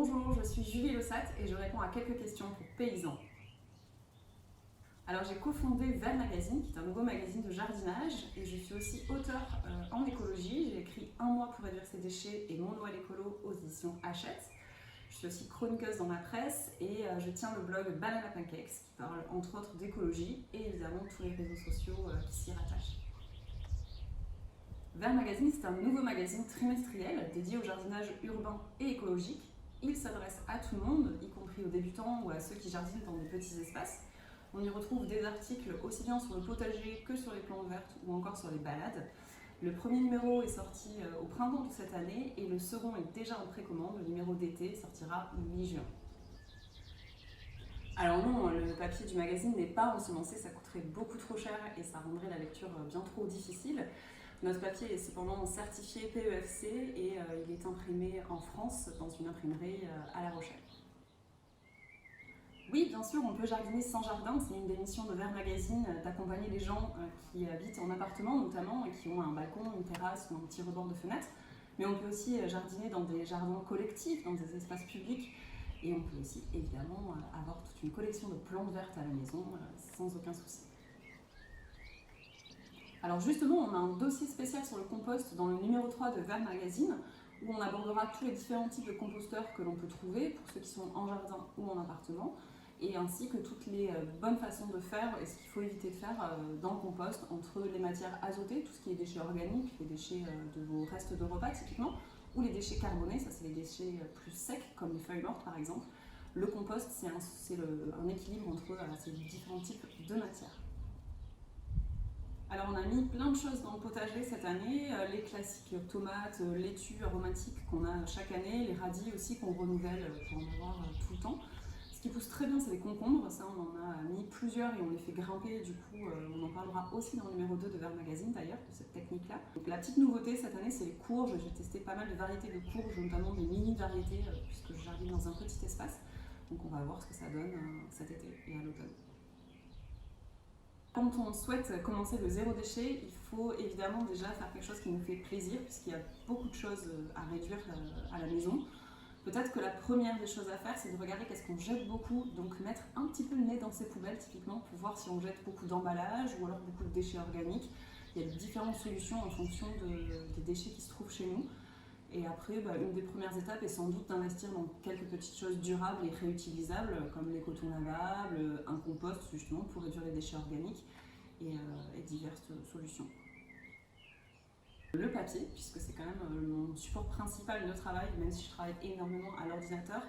Bonjour, je suis Julie Lossat et je réponds à quelques questions pour paysans. Alors j'ai cofondé Vert Magazine, qui est un nouveau magazine de jardinage, et je suis aussi auteure en écologie. J'ai écrit Un mois pour réduire ses déchets et Mon Noël écolo aux éditions Hachette. Je suis aussi chroniqueuse dans la presse et je tiens le blog Banana Pancakes, qui parle entre autres d'écologie et évidemment tous les réseaux sociaux qui s'y rattachent. Vert Magazine, c'est un nouveau magazine trimestriel dédié au jardinage urbain et écologique. Il s'adresse à tout le monde, y compris aux débutants ou à ceux qui jardinent dans de petits espaces. On y retrouve des articles aussi bien sur le potager que sur les plantes vertes ou encore sur les balades. Le premier numéro est sorti au printemps de cette année et le second est déjà en précommande. Le numéro d'été sortira mi-juin. Alors non, le papier du magazine n'est pas ensemencé, ça coûterait beaucoup trop cher et ça rendrait la lecture bien trop difficile. Notre papier est cependant certifié PEFC et il est imprimé en France dans une imprimerie à La Rochelle. Oui, bien sûr, on peut jardiner sans jardin. C'est une des missions de Vert Magazine d'accompagner les gens qui habitent en appartement notamment et qui ont un balcon, une terrasse ou un petit rebord de fenêtre. Mais on peut aussi jardiner dans des jardins collectifs, dans des espaces publics. Et on peut aussi évidemment avoir toute une collection de plantes vertes à la maison sans aucun souci. Alors justement, on a un dossier spécial sur le compost dans le numéro 3 de Vert Magazine où on abordera tous les différents types de composteurs que l'on peut trouver pour ceux qui sont en jardin ou en appartement et ainsi que toutes les bonnes façons de faire et ce qu'il faut éviter de faire dans le compost entre les matières azotées, tout ce qui est déchets organiques, les déchets de vos restes de repas typiquement, ou les déchets carbonés, ça c'est les déchets plus secs comme les feuilles mortes par exemple. Le compost c'est un équilibre entre ces différents types de matières. Alors on a mis plein de choses dans le potager cette année, les classiques tomates, laitues aromatiques qu'on a chaque année, les radis aussi qu'on renouvelle pour en avoir tout le temps. Ce qui pousse très bien c'est les concombres, ça on en a mis plusieurs et on les fait grimper, du coup on en parlera aussi dans le numéro 2 de Vert Magazine d'ailleurs, de cette technique-là. Donc la petite nouveauté cette année c'est les courges, j'ai testé pas mal de variétés de courges, notamment des mini-variétés puisque je jardine dans un petit espace. Donc on va voir ce que ça donne cet été et à l'automne. Quand on souhaite commencer le zéro déchet, il faut évidemment déjà faire quelque chose qui nous fait plaisir, puisqu'il y a beaucoup de choses à réduire à la maison. Peut-être que la première des choses à faire, c'est de regarder qu'est-ce qu'on jette beaucoup, donc mettre un petit peu le nez dans ses poubelles typiquement pour voir si on jette beaucoup d'emballages ou alors beaucoup de déchets organiques. Il y a différentes solutions en fonction des déchets qui se trouvent chez nous. Et après, une des premières étapes est sans doute d'investir dans quelques petites choses durables et réutilisables, comme les cotons lavables, un compost justement pour réduire les déchets organiques et diverses solutions. Le papier, puisque c'est quand même mon support principal de travail, même si je travaille énormément à l'ordinateur,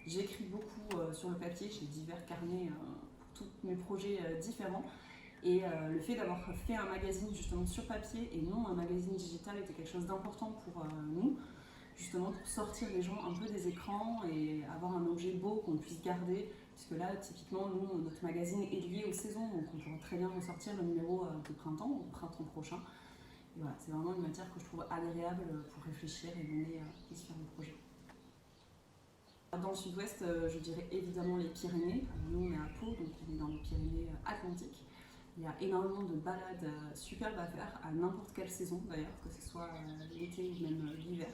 j'écris beaucoup sur le papier, j'ai divers carnets pour tous mes projets différents. Et le fait d'avoir fait un magazine justement sur papier et non un magazine digital était quelque chose d'important pour nous, justement pour sortir les gens un peu des écrans et avoir un objet beau qu'on puisse garder, puisque là typiquement nous, notre magazine est lié aux saisons, donc on pourra très bien ressortir le numéro de printemps, au printemps prochain. Et voilà, c'est vraiment une matière que je trouve agréable pour réfléchir et mener différents projets. Dans le sud-ouest, je dirais évidemment les Pyrénées. Nous on est à Pau, donc on est dans les Pyrénées Atlantiques. Il y a énormément de balades superbes à faire, à n'importe quelle saison d'ailleurs, que ce soit l'été ou même l'hiver.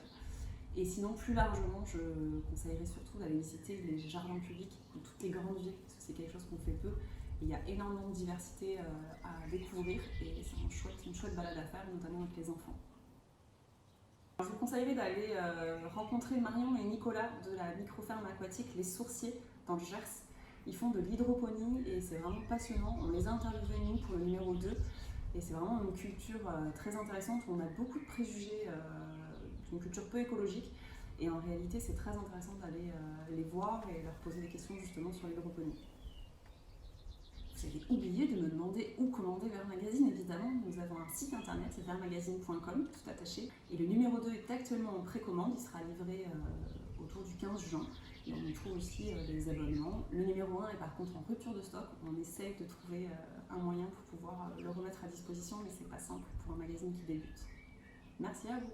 Et sinon, plus largement, je conseillerais surtout d'aller visiter les jardins publics dans toutes les grandes villes, parce que c'est quelque chose qu'on fait peu. Et il y a énormément de diversité à découvrir et c'est une chouette balade à faire, notamment avec les enfants. Je vous conseillerais d'aller rencontrer Marion et Nicolas de la microferme aquatique Les Sourciers dans le Gers. Ils font de l'hydroponie et c'est vraiment passionnant. On les a interviewés nous pour le numéro 2 et c'est vraiment une culture très intéressante où on a beaucoup de préjugés, une culture peu écologique et en réalité c'est très intéressant d'aller les voir et leur poser des questions justement sur l'hydroponie. Vous avez oublié de me demander où commander Vert Magazine, évidemment. Nous avons un site internet, c'est vertmagazine.com, tout attaché. Et le numéro 2 est actuellement en précommande, il sera livré autour du 15 juin. Et on y trouve aussi des abonnements. Le numéro 1 est par contre en rupture de stock. On essaye de trouver un moyen pour pouvoir le remettre à disposition, mais c'est pas simple pour un magazine qui débute. Merci à vous.